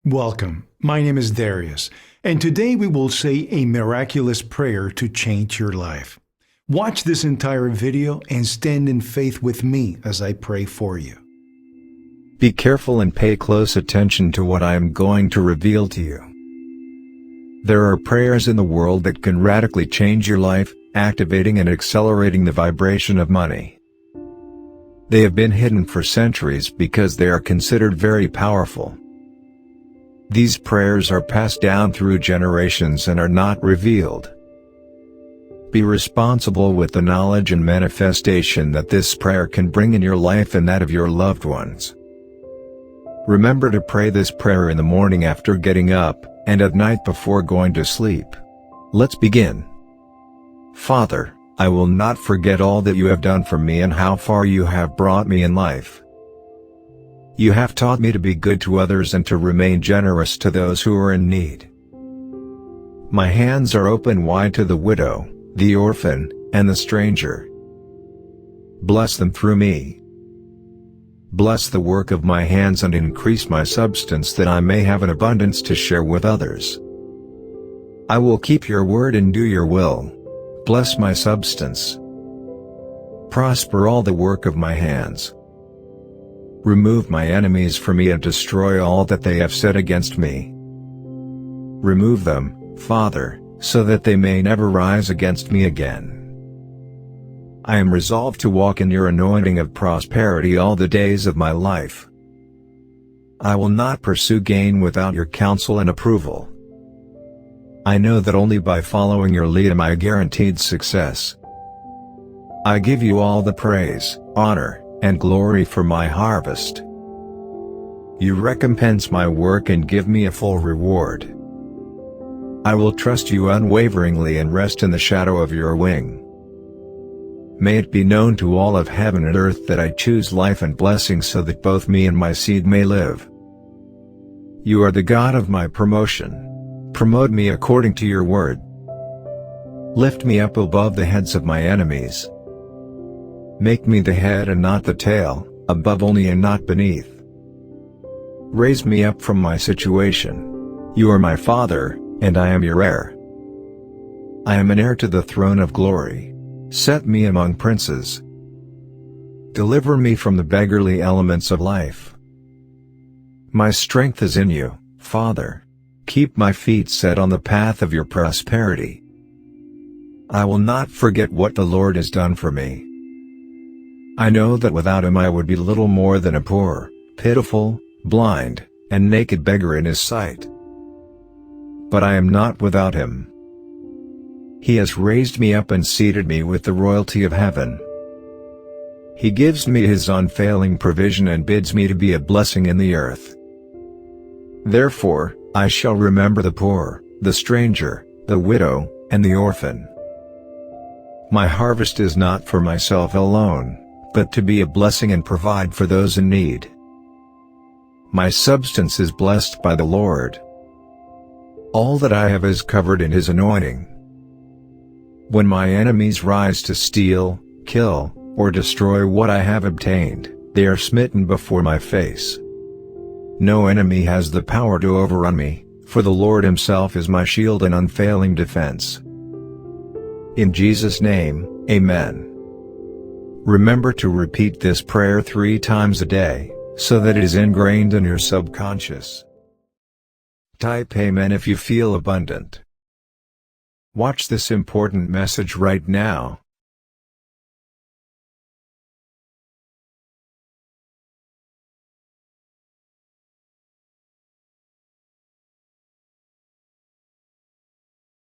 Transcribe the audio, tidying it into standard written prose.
Welcome. My name is Darius, and today we will say a miraculous prayer to change your life. Watch this entire video and stand in faith with me as I pray for you. Be careful and pay close attention to what I am going to reveal to you. There are prayers in the world that can radically change your life, activating and accelerating the vibration of money. They have been hidden for centuries because they are considered very powerful. These prayers are passed down through generations and are not revealed. Be responsible with the knowledge and manifestation that this prayer can bring in your life and that of your loved ones. Remember to pray this prayer in the morning after getting up, and at night before going to sleep. Let's begin. Father, I will not forget all that you have done for me and how far you have brought me in life. You have taught me to be good to others and to remain generous to those who are in need. My hands are open wide to the widow, the orphan, and the stranger. Bless them through me. Bless the work of my hands and increase my substance that I may have an abundance to share with others. I will keep your word and do your will. Bless my substance. Prosper all the work of my hands. Remove my enemies from me and destroy all that they have said against me. Remove them, Father, so that they may never rise against me again. I am resolved to walk in your anointing of prosperity all the days of my life. I will not pursue gain without your counsel and approval. I know that only by following your lead am I guaranteed success. I give you all the praise, honor, and glory for my harvest. You recompense my work and give me a full reward. I will trust you unwaveringly and rest in the shadow of your wing. May it be known to all of heaven and earth that I choose life and blessing so that both me and my seed may live. You are the God of my promotion. Promote me according to your word. Lift me up above the heads of my enemies. Make me the head and not the tail, above only and not beneath. Raise me up from my situation. You are my Father, and I am your heir. I am an heir to the throne of glory. Set me among princes. Deliver me from the beggarly elements of life. My strength is in you, Father. Keep my feet set on the path of your prosperity. I will not forget what the Lord has done for me. I know that without him I would be little more than a poor, pitiful, blind, and naked beggar in his sight. But I am not without him. He has raised me up and seated me with the royalty of heaven. He gives me his unfailing provision and bids me to be a blessing in the earth. Therefore, I shall remember the poor, the stranger, the widow, and the orphan. My harvest is not for myself alone, but to be a blessing and provide for those in need. My substance is blessed by the Lord. All that I have is covered in his anointing. When my enemies rise to steal, kill, or destroy what I have obtained, they are smitten before my face. No enemy has the power to overrun me, for the Lord himself is my shield and unfailing defense. In Jesus' name, Amen. Remember to repeat this prayer 3 times a day, so that it is ingrained in your subconscious. Type Amen if you feel abundant. Watch this important message right now,